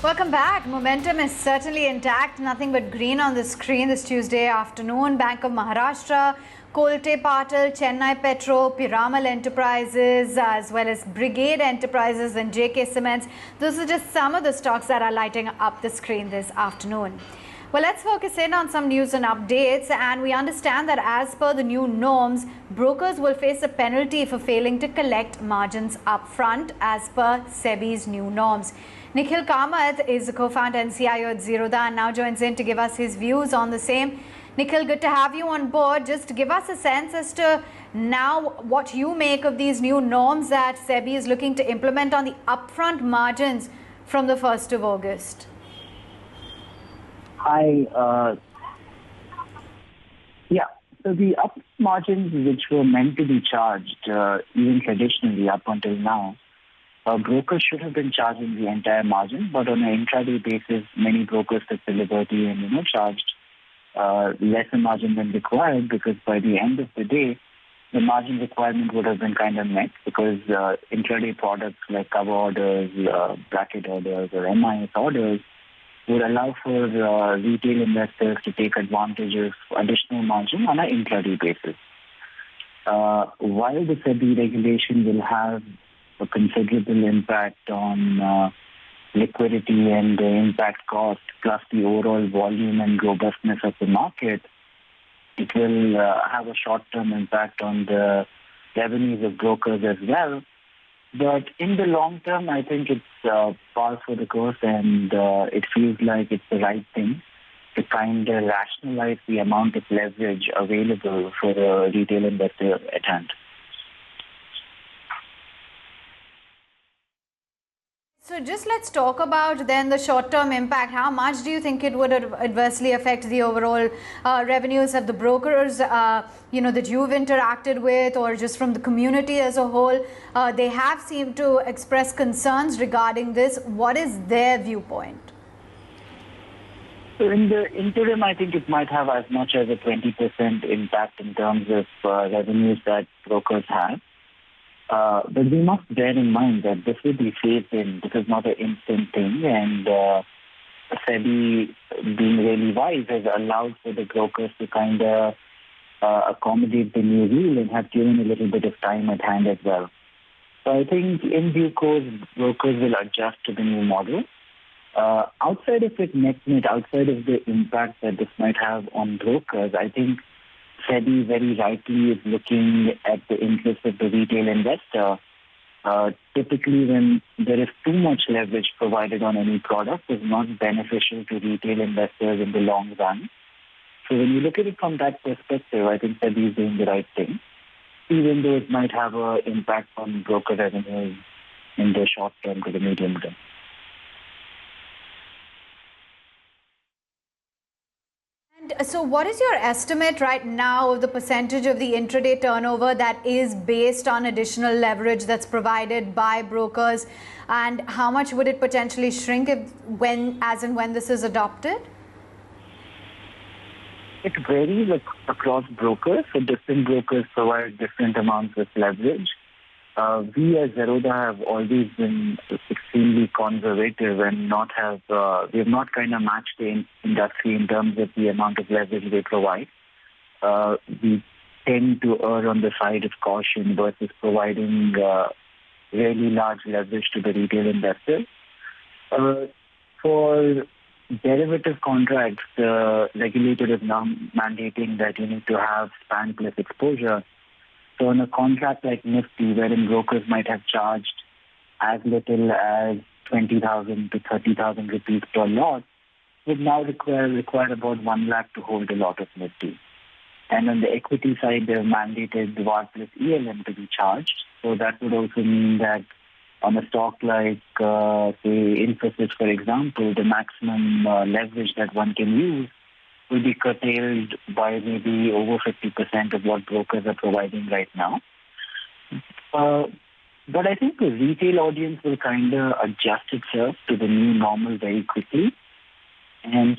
Welcome back. Momentum is certainly intact. Nothing but green on the screen this Tuesday afternoon. Bank of Maharashtra, Kolte Patil, Chennai Petro, Piramal Enterprises, as well as Brigade Enterprises and JK Cements. Those are just some of the stocks that are lighting up the screen this afternoon. Well, let's focus in on some news and updates. And we understand that as per the new norms, brokers will face a penalty for failing to collect margins upfront as per SEBI's new norms. Nikhil Kamath is the co-founder and CIO at Zerodha and now joins in to give us his views on the same. Nikhil, good to have you on board. Just to give us a sense as to now what you make of these new norms that SEBI is looking to implement on the upfront margins from the 1st of August. Hi. So the up margins which were meant to be charged, even traditionally up until now, brokers should have been charging the entire margin, but on an intraday basis, many brokers took the liberty and charged lesser margin than required, because by the end of the day, the margin requirement would have been kind of met, because intraday products like cover orders, bracket orders, or MIS orders would allow for retail investors to take advantage of additional margin on an intraday basis. While the SEBI regulation will have a considerable impact on liquidity and the impact cost, plus the overall volume and robustness of the market, it will have a short-term impact on the revenues of brokers as well. But in the long term, I think it's par for the course, and it feels like it's the right thing to kind of rationalize the amount of leverage available for a retail investor at hand. So just let's talk about then the short-term impact. How much do you think it would adversely affect the overall revenues of the brokers, that you've interacted with, or just from the community as a whole? They have seemed to express concerns regarding this. What is their viewpoint? So in the interim, I think it might have as much as a 20% impact in terms of revenues that brokers have. But we must bear in mind that this will be phased in. This is not an instant thing, and SEBI, being really wise, has allowed for the brokers to kind of accommodate the new rule and have given a little bit of time at hand as well. So I think in due course, brokers will adjust to the new model. Outside of it, outside of the impact that this might have on brokers, I think SEBI very rightly is looking at the interest of the retail investor. Typically, when there is too much leverage provided on any product, it's not beneficial to retail investors in the long run. So when you look at it from that perspective, I think SEBI is doing the right thing, even though it might have an impact on broker revenues in the short term to the medium term. So what is your estimate right now of the percentage of the intraday turnover that is based on additional leverage that's provided by brokers, and how much would it potentially shrink as and when this is adopted? It varies across brokers. So different brokers provide different amounts of leverage. We as Zerodha have always been extremely conservative and we have not kind of matched the industry in terms of the amount of leverage they provide. We tend to err on the side of caution versus providing really large leverage to the retail investors. For derivative contracts, the regulator is now mandating that you need to have span plus exposure. So on a contract like Nifty, wherein brokers might have charged as little as 20,000 to 30,000 rupees per lot, would now require about 1 lakh to hold a lot of Nifty. And on the equity side, they've mandated the VAR plus ELM to be charged. So that would also mean that on a stock like, say, Infosys, for example, the maximum leverage that one can use will be curtailed by maybe over 50% of what brokers are providing right now. But I think the retail audience will kind of adjust itself to the new normal very quickly. And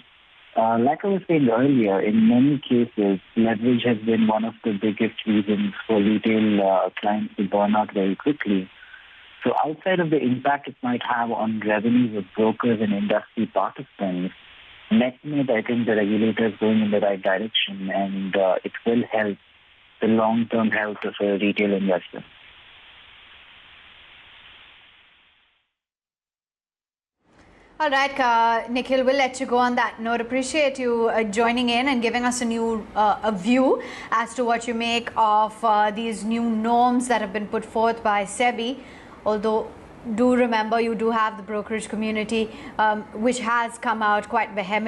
like I was saying earlier, in many cases, leverage has been one of the biggest reasons for retail clients to burn out very quickly. So outside of the impact it might have on revenues of brokers and industry participants, net-net, I think the regulator is going in the right direction, and it will help the long-term health of a retail investor. All right, Nikhil, we'll let you go on that note. Appreciate you joining in and giving us a new a view as to what you make of these new norms that have been put forth by SEBI. Although, do remember, you do have the brokerage community, which has come out quite vehemently